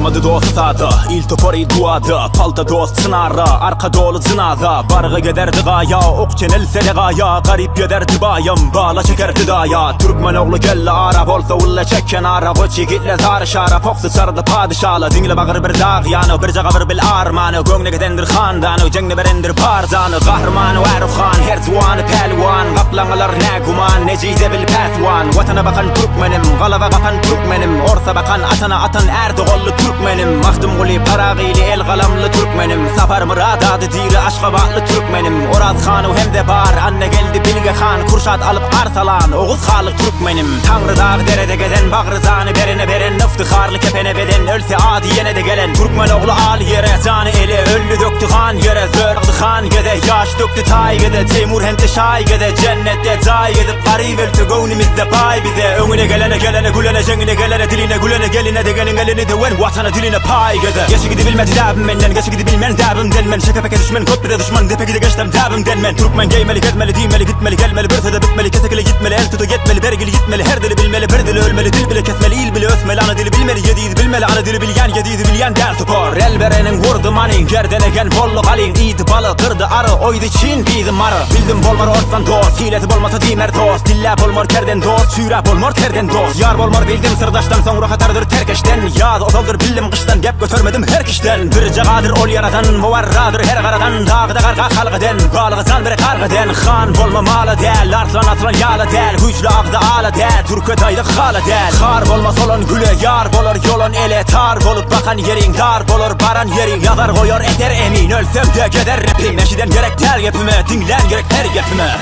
Olmadı dost sadı, il topori duadı. Palda dost sınarı, arka dolu zınaza. Barığı gederdi gaya, ok çenelse de gaya. Garip yederdi bayım, bağla çekerdi daya. Türkmen oğlu kelle Arap olsa ulla çekken Arap. O çikitle zarı şara, poksu sardı padişalı. Dingle bakır bir dağ yanı, bir cağabır bil armanı. Göngne gidendir handanı, cengne berendir parzanı. Kahramanı Erufhan, her zuanı pelvan. Kaplanılar ne guman, necize bil petvan. Vatana bakan Türkmenim, galava kapan Türkmenim. Orta bakan atana atan Erdoğanlı Türkmenim. Mahdum guli paragili el galamlı Türkmenim. Safar mıradadı diri aşkabatlı Türkmenim. Oraz hanı hem de bar, anne geldi Bilge Han. Kurşat alıp arsalan, Oğuz Halık Türkmenim. Tanrı dağ derede gezen, bağrı zanı berene beren. Iftiharlı kepene beden, ölse adi yine de gelen. Türkmen oğlu al yere, zanı ele öllü döktü han yere. Zörgdı han gede, yaş döktü tay gede. Temur hente şay gede, cennette zay gede. Qarib el tügönümüzde pay bize. Önüne gelene gülene, cengine gelene diline gülene. Geline de gelin elini de ven, vatana diline pay gede. Geçi gidi bilmedi dabim menden, geçi gidi bilmen dabimden men. Şepe peke düşmen, köprüde düşman, depe gidi geçtem dabimden men. Türkmen geymeli, gezmeli, dimeli, gitmeli, gelmeli. Bir sede bitmeli, kesekeli gitmeli, el tutu yetmeli. Bergili gitmeli, her dili bilmeli, bir dili ölmeli. Dil bile kesmeli, il bile ösmeli. Ana dili bilmeli, yediği bilmeli. Ana dili bilyen, yediği bilyen der tupor. El verenin vurdu manin, gerdenegen bolluk alin. İydi balı, kırdı arı, oydu Çin bizim marı. Bildim bolmar orsan dost, hileti bolmasa dimer dost. Dilla bolmar kerden dost, şüra bolmar terden dost. Yar bolmar bildim sırdaştan, sonra hatardır terkeşten. Yaz otoldur bildim kıştan, gep götürmedim her kişten. Bir cagadır ol yaradan, muvarradır her karadan. Dağda karga halgıden, balığı zan bire kargıden. Han bolma malı del, arslan atlan yalı del. Hüclü ağda ağlı del, Türk'e daydık halı del. Kar bolma solon güle, yar bolur yolun ele. Tar bolup bakan yerin, dar bolur baran yerin. Yazar koyar eter emin, ölsem de geder rapim. Eşiden gerek der yapime, dinlen gerek her yapime.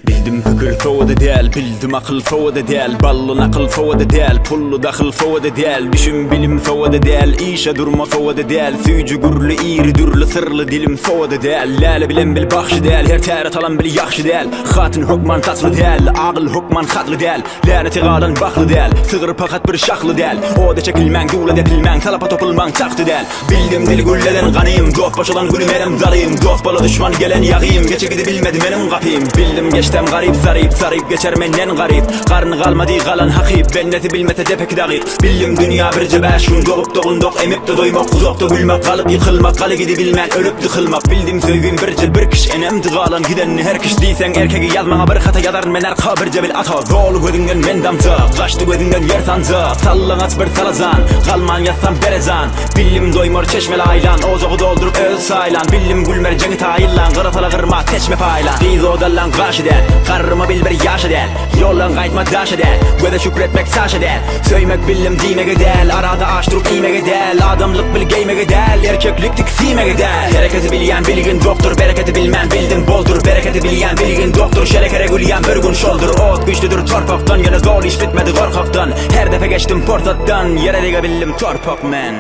Bildim hükür fovada del, bildim akıl fovada del. Ballı nakıl fovada del, pullu dakıl fovada del. Düşün bilim fovada del, işe durma fovada del. Süycü gürlü, iri dürlü, sırlı dilim fovada del. Lale bilen bil bakşı del, her teret alan bil yakşı del. Hatın hukman tatlı del, ağıl hukman hatlı del. Laneti galan baklı del, sığır pakat bir şaklı del. O da çekilmen, gula depilmen, talapa topulman taktı del. Bildim dil gülleden kanıyım, dost baş olan gülüm elim dalıyım. Dost balı düşman gelen yağıyım, geçe gidi bilmedim benim kapıyım. Bildim geçtem garip sarıp geçer menden garip. Karnı kalmadı kalan hakip, benneti bilmete depek dağıt. Bildim dünya bir cebeşun, doğup doğunduk, emip de doymak. Uzakta gülmek, kalıp yıkılmak, kalı gidi bilmen, ölüp tıkılmak. Bildim söygün bir cil bir kış, enemdi kalan gidenini her kış. Değilsen erkeği yazmana bir hata yazar men arka bir cebil ata. Doğulu gözünden men damcı, kaçtı gözünden yer sancı. Sallan aç bir salazan, kalman yazsan berezan. Bildim doymur çeşmeli aylan, ozoğu doldurup öz saylan. Bildim gülmer cengi tayillan, kırıtala kırma teçme paylan. Biz odallan karşı del, karrıma bil bir yaşı del. Yollan kaytma daşı del, göze şükretmek saşı del. Söymek bildim dime del, arada açtırıp ime del. Adamlık bil geyme del, erkeklik tiksime del. Hareketi bilyen bilgin doktor, bereketi bilmen bildin boldur. Bereketi bilyen bilgin doktor, şerekere gülyen bir gün şoldur. Ot güçlüdür torpaktan, yine zor iş bitmedi korkaktan. Her defa geçtim portattan, yere diga bildim torpak men.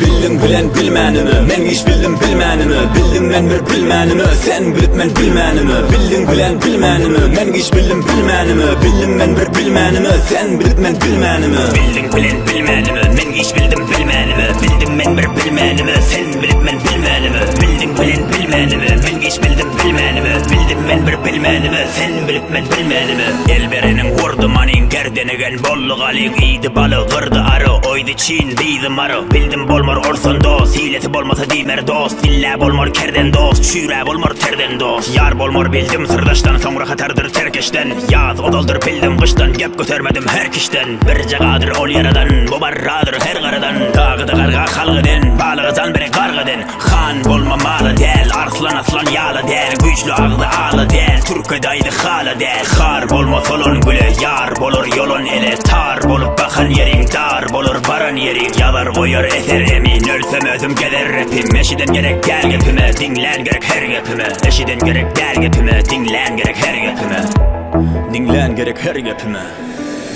Bildim bilen bilmenimi, men hiç bildim bilmenimi. Bildim men bir bilmenimi, sen bilip men bilmenimi. Bildim bilen bilmenimi, men hiç bildim bilmenimi. Bildim men bir bilmenimi, sen bilip men bilmenimi. Bildim bilen bilmenimi, men hiç bildim bilmenimi. Bildim men bir bilmenimi, sen bilip men bilmenimi. Bildim bilen bilmenimi, men hiç bildim bilmenimi. Bildim men bir bilmenimi, sen bilip men bilmenimi. El verenin vurdu manin, gerdenegen bollu galin. İydi balı, kırdı arı, oydu Çin bizim arı. Bildim bolmar orsan dost, hileti bolmasa dimer dost. Dilla bolmar kerden dost, şüra bolmar terden dost. Yar bolmar bildim sırdaştan, sonra hatardır terkeşten. Yaz odaldır bildim kıştan, gep götürmedim her kişten. Bir cagadır ol yaradan, mubarradır her karadan. Dağıda karga halgıden, balığı zan bere kargıden. Han bolma malı del, arslan aslan yağlı del. Güçlü ağdı ağlı del, Türk'e daydı halı del. Kar bolma solun güle, yar bolur yolun ele. Tar bolup bakan yerin, dar bolur baran yerin. Yazar koyar eser emin, ölsem özüm gelir rapim. Eşiden gerek gel yapime, dinlen gerek her yapime. Eşiden gerek gel yapime, dinlen gerek her yapime. Dinlen gerek her yapime.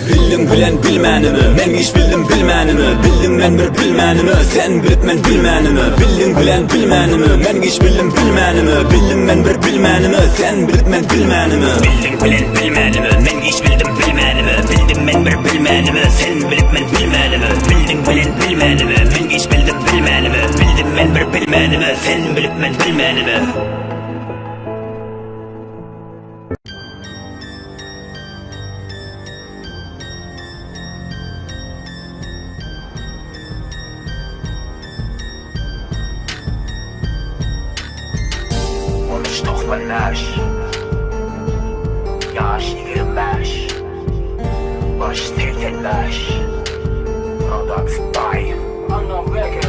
Bildim bilen bilmenimi, men hiç bildim bilmenimi. Bildim men bir bilmenimi, sen bilip men bilmenimi. Bildim bilen bilmenimi, men hiç bildim bilmenimi. Bildim men bir bilmenimi, sen bilip men bilmenimi. Bildim bilen bilmenimi, men hiç bildim bilmenimi. Bildim men bir bilmenimi, sen bilip men bilmenimi. Bildim bilen bilmenimi, men hiç bildim bilmenimi. Bildim men bir bilmenimi. bilmenimi, sen bilip men bilmenimi. Doktorlar yaş 25 baş 85 Products by Unknown Records.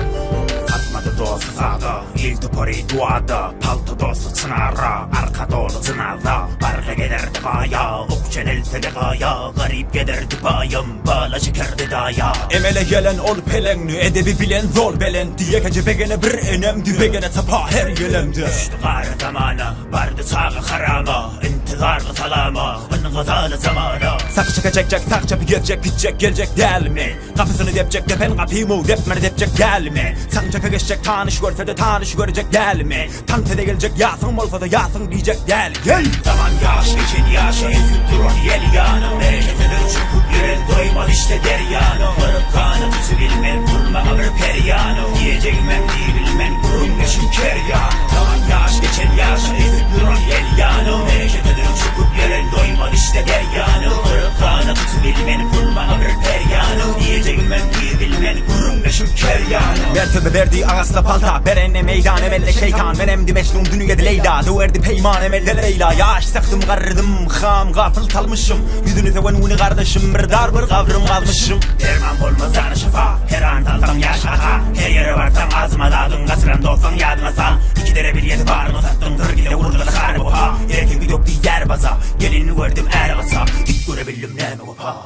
Atmadı dostu sağda, iltipori duada, palto dostu sınara, arka dolu zınada, barga giderdi gaya, okçen else de gaya, garip giderdi bayım, bala çekerdi daya. Emele gelen ol pelenli, edebi bilen zor belen, diye gece begene bir enemdi, begene tapa her yelemdi. Düştü garı zamana, bardı sağı harama, intiharlı salama, ıngazalı zamana. Sakı çıkacak, tak çapı geçecek, gidecek, gelecek değil mi? Kapısını depecek, depen kapıyı mu, depmeni depecek değil mi? Sancaka geçecek, tanış görse de tanış görecek değil mi? Tantede gelecek, yasın olsa da yasın diyecek değil. Gel! Zaman yaş geçin yaşa, ezip durun yel yanım. Bereketleri çıkıp yürel, doymaz işte deryanım. Kırık kanı tutu bilmen, vurmama bir peryanım. Diyeceğim ben değil bilmen, kurum geçin keryan. Zaman yaş geçin yaşa, ezip durun yel yanım. Bereketleri çıkıp yürel, doymaz işte deryanım. Kırık kanı tutu bilmen, vurmama bir peryanım. Diyeceğim ben değil bilmen, kurum geçin keryanım. Mertebe verdi ağasla palta, berenne meydan emelle şeytan. Benemdi meşnun dünyada Leyla, döverdi peyman emelde Leyla. Yaş saktım garırdım, kham gafıl talmışım. Yüzünü tevenuni kardeşim, bir dar bir kavrım kalmışım. Derman olmaz ana şifa, her an dalsam yaşa. Her yere varsam ağzıma dağdın, kasıran dolsan yadına sal. İki dere bir yedi bağrımı sattım, kırgile vurdu da harbi oha. Erkek bir döktü yer baza, gelini verdim er basa. İt görebildim ne mi opa?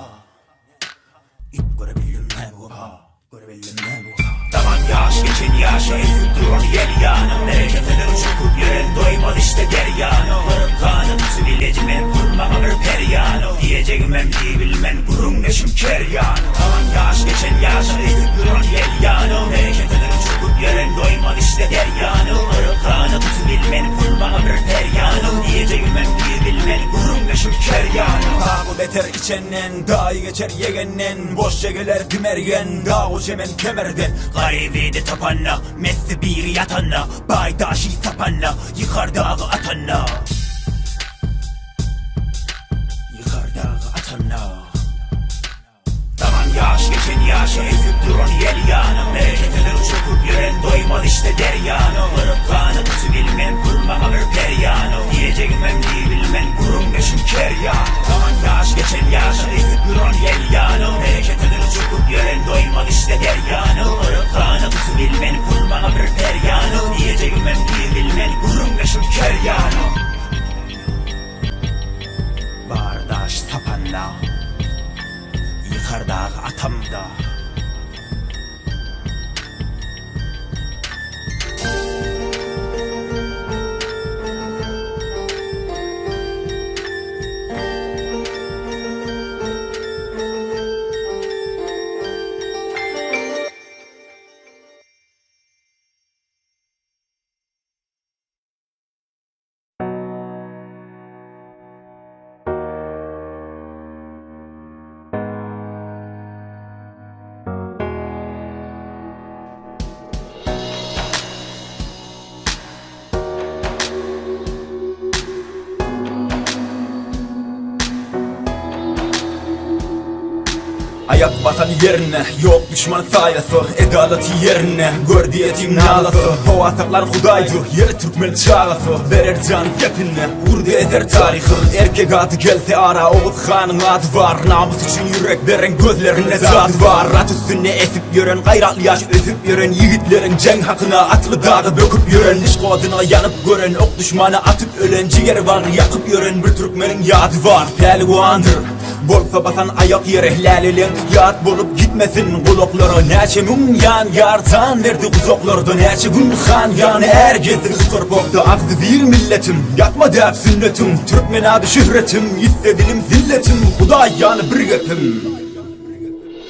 İt görebildim ne mi opa? Görebildim ne mi opa? Zaman yaş geçin yaşa, ezip durun yel yanım. Bereketleri çıkıp yürel, doymaz işte deryanım. Kırık kanı tutu bileceğim, kurmama bir peryanım. Diyeceğim ben değil bilmen, kurum neşim keryanım. Zaman yaş geçin yaşa, ezip durun yel yanım. Bereketleri çıkıp yürel, doymaz işte deryanım. Kırık kanı tutu bilmen, kurmama bir peryanım. Diyeceğim ben değil bilmen, kurum neşim keryanım. Dağ beter içennen, dağı geçer yegennen. Boş yegeler dümergen, dağı cemen kemerden. Garibiydi tapanla, mesli bir yatanla, baydaşı tapanla, yıkar dağı atanla. Yıkar dağı atanla. Zaman yaş geçin yaşa, ezip durun yel yanım. Bereketleri çıkıp yürel, doymaz işte deryanım. Kırık kanı tutu bilmen, kurmama bir peryanım. Diyeceğim ben değil bilmen, kurum geçin keryan. Zaman yaş geçin yaşa, ezip durun yel yanım. Bereketleri çıkıp yürel, doymaz işte deryanım. Kırık kanı tutu bilmen, kurmama bir peryanım. Diyeceğim ben değil bilmen, kurum geçin keryanım. Bardaş tapanla, yıkar dağı atamda. Ayak batan yerine, yok düşman sayası, edaleti yerine, gör diyetim nalası. O asaklar hudaydı, yeri Türkmen çağası. Verer can hepine, vurdu ezer tarihi. Erkek adı gelse ara, Oğuz Khan'ın adı var. Namus için yürek veren gözlerinde zat var. At üstüne esip yören, gayratlı yaş özüp yören. Yiğitlerin cenk hakkına atlı dağı böküp yören. İş koduna yanıp gören, ok düşmana atıp ölen. Ciğer var yakıp yören, bir Türkmenin yadı var. Pehlivandır, bolsa basan ayak yere lalelen. Yat bolup gitmesin kulakları. Neçe mun yan yardan verdi uzaklarda. Neçe gün han yani ergezdir torpakta. Akdı bir milletim, yatmadı hep sünnetim. Türkmen adı şöhretim, istedilim zilletim. Huda yani bir gepim.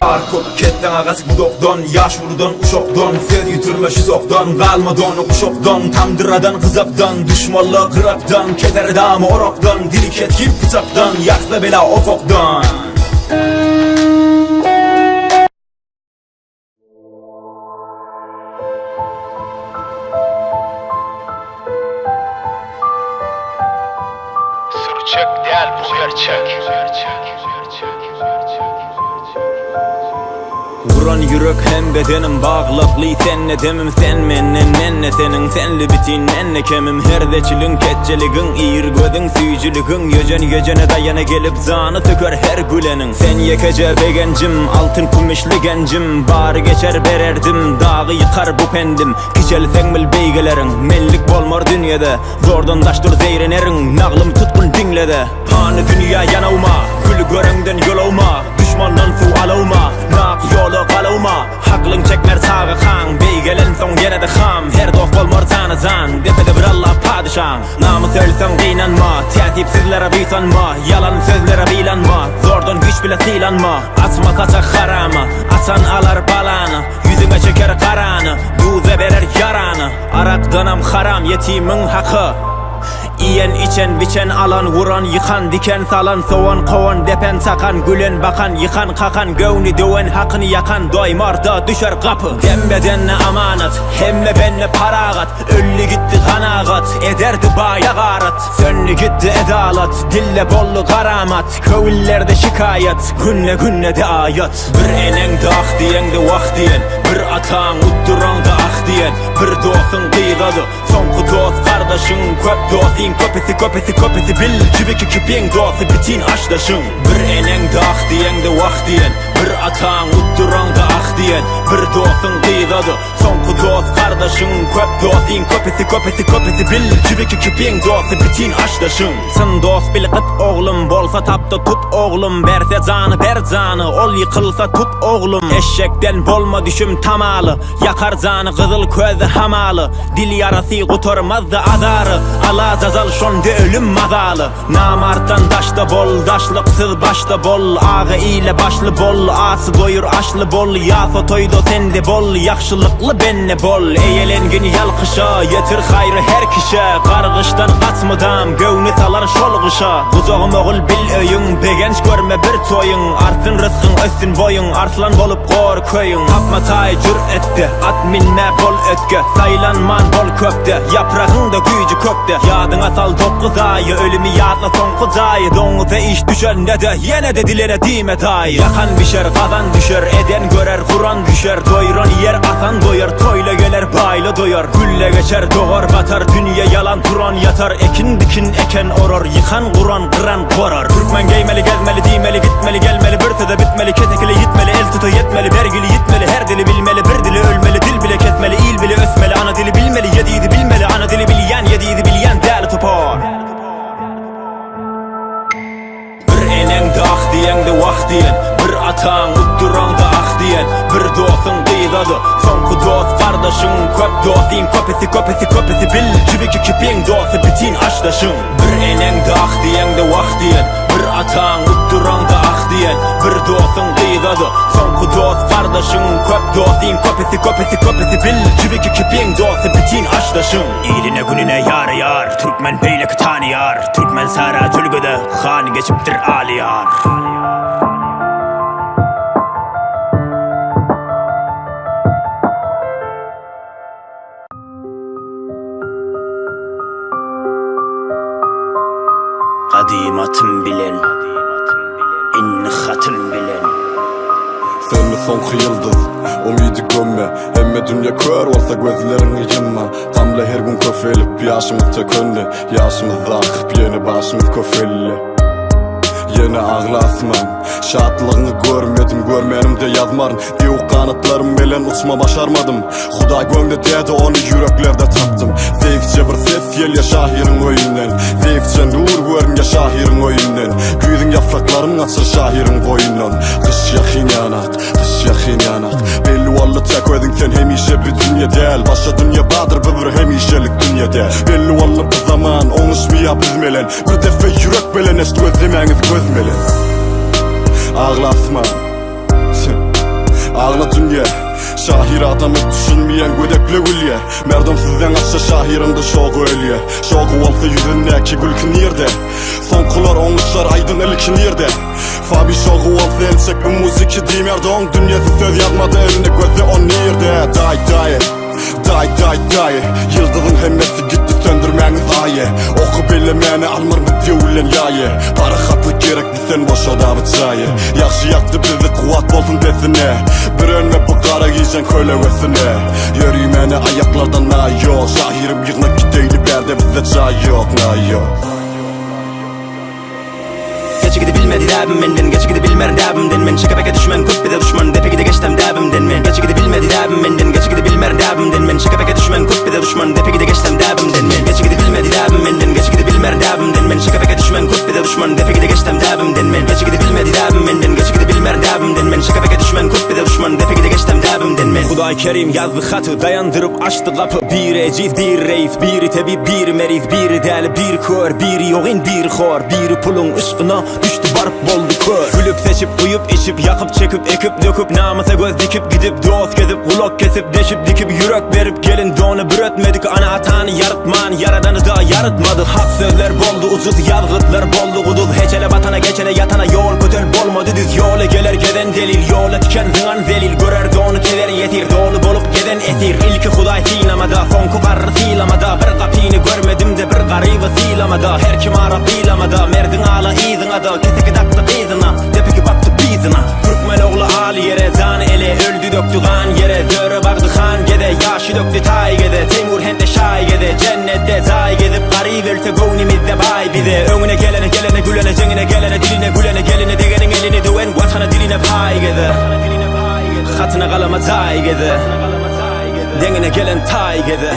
Arkop ketten ağası budokdan, yaş vurdan, uşokdan. Söz yuturma şizokdan, kalmadan, okuşokdan. Tamdıradan, kızaktan, düşmanla kıraktan. Keser damı oroktan, dili ketkip bıçaktan. Yaksa bela ofoktan. Gerçek değil bu gerçek. Vuran yürek hem bedenim bağlaplı senle demim sen mennen nenne senin senli bitin nenne kemim herdeçilin ketçeligin iyir gödün süyücülügün yöcene dayana gelip zanı töker her gülenin sen yekece begencim altın kumişli gencim bari geçer bererdim dağı yıkar bu pendim kiçelsen bil beygelerin mellik bolmar dünyada zordan daştır zeyrenerin nağlım tutkun dinlede hani dünya yanavma gül görenden yolavma düşmandan su alavma nak yolu kalavma haklın çekmer sağı kan beygelen son yine de ham her dost bolmar sana zan depede bir Allah padişan namı söylesen kıynanma tertipsizlere büysanma yalan sözlere bilanma zordan güç bile silanma asma saçak haramı asan alar balanı yüzüme çeker karanı duze verer yaranı arakdanam haram yetimin hakkı İyen içen biçen alan vuran yıkan diken salan soğan kovan depen sakan gülen bakan yıkan kakan gövni döven hakkını yakan doymarda düşer kapı dembedenle amanat hemme benle paragat öllü gitti kanagat ederdi baya garat sönlü gitti edalat dille bollu karamat kövüllerde şikayet günle de ayat bir enen de ah diyen de vah diyen bir atan utturan da ah diyen bir dostun kıygadı sonku dost kardeşin köp dostin köpesi bil cibiki kipin dostu bitin aşdaşın bir enen de ah diyen de vah diyen bir atan utturan da ah diyen bir dostun kıygadı sonku dost kardeşin köp dostin köpesi bil cibiki kipin dostu bitin aşdaşın sın dost bil kıt oğlum bolsa tapta tut oğlum berse zanı ber zanı ol yıkılsa tut oğlum eşekten bolma düşüm tamalı yakar zanı kızıl közü hamalı dil yarası kuturmaz da azarı ala zazal şonde ölüm mazalı namartan daşta bol daşlıksız başta bol ağı ile başlı bol ası doyur aşlı bol yaso toydo sende bol yakşılıklı benne bol eyelengin yalkışa yetir hayrı her kişe kargıştan kaçmıdam gövni salar şolgışa kuzoğum oğul bil öyün begenç görme bir toyun artsın rızkın össün boyun arslan bolup kor köyün tapma tay cüretti at minme bol ötke saylanman bol köpte yaprağın da gücü kökte yadına sal 9 ayı ölümü yadla son kızayı donuza iş düşer ne de yine de dilene dime dayı yakan bişer kazan düşer eden görer kuran düşer doyuran yer atan doyar toyla gelir bayla doyar gülle geçer doğar batar dünya yalan turan yatar ekin dikin eken orar yıkan kuran kıran korar Türkmen geymeli gezmeli dimeli gitmeli gelmeli bir de bitmeli ketekili yitmeli el tutu yetmeli vergili yitmeli her dili bilmeli bir dili ölmeli dil bile kesmeli il bile ösmeli ana dili bilmeli yediydi bilmeli ana dili bilyen yediydi bilyen değerli topar bir enen de ah diyen de vah diyen bir atan utturan da ah diyen bir dostun kıygadı sonku dost kardeşin köp dostin köpesi bil cibiki kipin dostu bitin aşdaşın bir enen de ah diyen de vah diyen bir atan utturan da ah diyen bir dostun kıygadı sonku dost kardeşin köp dostin köpesi bil cibiki kipin dostu bitin aşdaşın İyiliğine gününe yar yar Türkmen beylek tanıyar Türkmen sara cülgüde han geçiptir aliyar Kadimatım bilen inni hatın bilen Sen mi son yıldız, umidi gömme Hemme dünya kör olsa gözlerini yımma Tamla her gün köfelip yaşımız tek önde Yaşımız akıp yeni başımız köfelli Yine ağlasman Şatlığını görmedim görmenimde yazmarım Eyuk kanatlarım belen uçma başarmadım Huday gömde dedi onu yüreklerde taptım Zevkçe bir ses gel ya şahirin oyundan Zevkçe nur görüm ya şahirin oyundan Güydün yapraklarım açır şahirin boyundan Kış yakin yanak, kış yakin yanak Belli vallı tek ödün sen hemişe bir dünya değil Başa dünya badır bir hemişelik dünya değil Belli vallı bir zaman onuşmaya bizmelen Bir defa yürek belen eşt gözlemeniz gözmelen Ağlasma Ağla dünya Şahir adamı düşünmeyen gödekle gülye Merdom sizden aşağı şahirimde şoğu ölye Şoğu olsa yüzündeki gülkün yerde Son kular onuşlar aydın ilkin yerde Fabi şoğu olsa elçek bir müziki diyim Erdom dünyası söz yazmadı eline gözü on yerde Day Yıldızın hemmesi gitti söndürmeniz aye. Oku bilemeni almır mı diyorlen yaye. Para hatlık gerekli sen boşa da bıçaye. Yaxşı yaktı bizi kuvat olsun desine. Bir önme bu kara giyeceksin köylevesine. Yürüymeni ayaklardan na yok. Şahirim yığına gideyli berde bizde çay yok na yok. Geçi gidi bilmedi däbim men geçi gidi bilmer däbimden men şaka peke düşmen köp bide düşman depe gide geçtem däbimden men geçi gidi bilmedi däbim men geçi gidi bilmer däbimden men şaka peke düşmen köp bide düşman depe gide geçtem däbimden men geçi gidi bilmedi däbim men geçi gidi bilmer däbimden men şaka peke düşmen köp bide düşman depe gide geçtem däbimden men geçi gidi bilmedi däbim men geçi gidi bilmer däbimden men şaka peke düşmen köp bide düşman depe gide geçtem däbimden men Hudaý Kerim yazdı hatı dayandırıp açtı kapı bir eciz bir reis bir tebi bir meriz bir däli bir kör bir yoğin bir xor bir pulun ışkına düştü barıp boldu kör Gülüp seçip kuyup içip yakıp çekip ekip döküp namıza göz dikip gidip dost gezip kulak kesip deşip dikip yürek verip gelin donu bir ötmedik ana atanı yaratman yaradanı da yaratmadı hak sözler boldu ucuz yazgıtlar boldu kuduz heçele batana geçene yatana yol köter bolmadı düz yola geler geden delil yola tiken zınan zelil görer donu teler yetir dolu bolup geden etir ilki Hudaý sinamada sonku qarrı silamada bir kapini görmedim de bir garibı silamada her kim ara bilamada merdin ala izina keseki daktı kızına tepeki baktı bizina Türkmen oğlu al yere zan ele öldü döktü gan yere dörü baktı han gede yaşı döktü tay gede Temur hende şay gede cennette zay gedip garib ölte gownimizde bay bize önüne gelene gülene cengine gelene diline gülene geline degenin elini düven vatana diline pay gede hatına kalama zay gede dengine gelen tay gede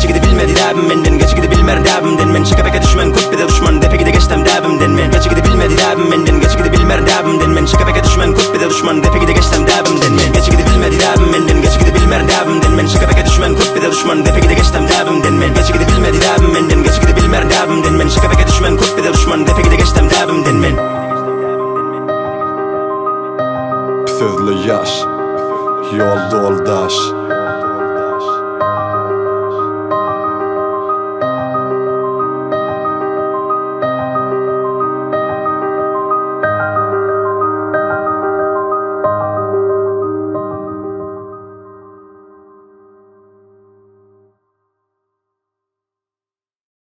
Geçi gidi bilmedi däbim men geçi gidi bilmer däbimden men şaka peke düşmen köp bide düşman depe gide geçtem däbimden men geçi gidi bilmedi däbim men geçi gidi bilmer däbimden men şaka peke düşmen köp bide düşman depe gide geçtem däbimden men geçi gidi bilmedi däbim men geçi gidi bilmer däbimden men şaka peke düşmen köp bide düşman depe gide geçtem däbimden men geçi gidi bilmedi däbim men geçi gidi bilmer däbimden men şaka peke düşmen köp bide düşman depe gide geçtem däbimden men Sözlü yaş, yol doldaş.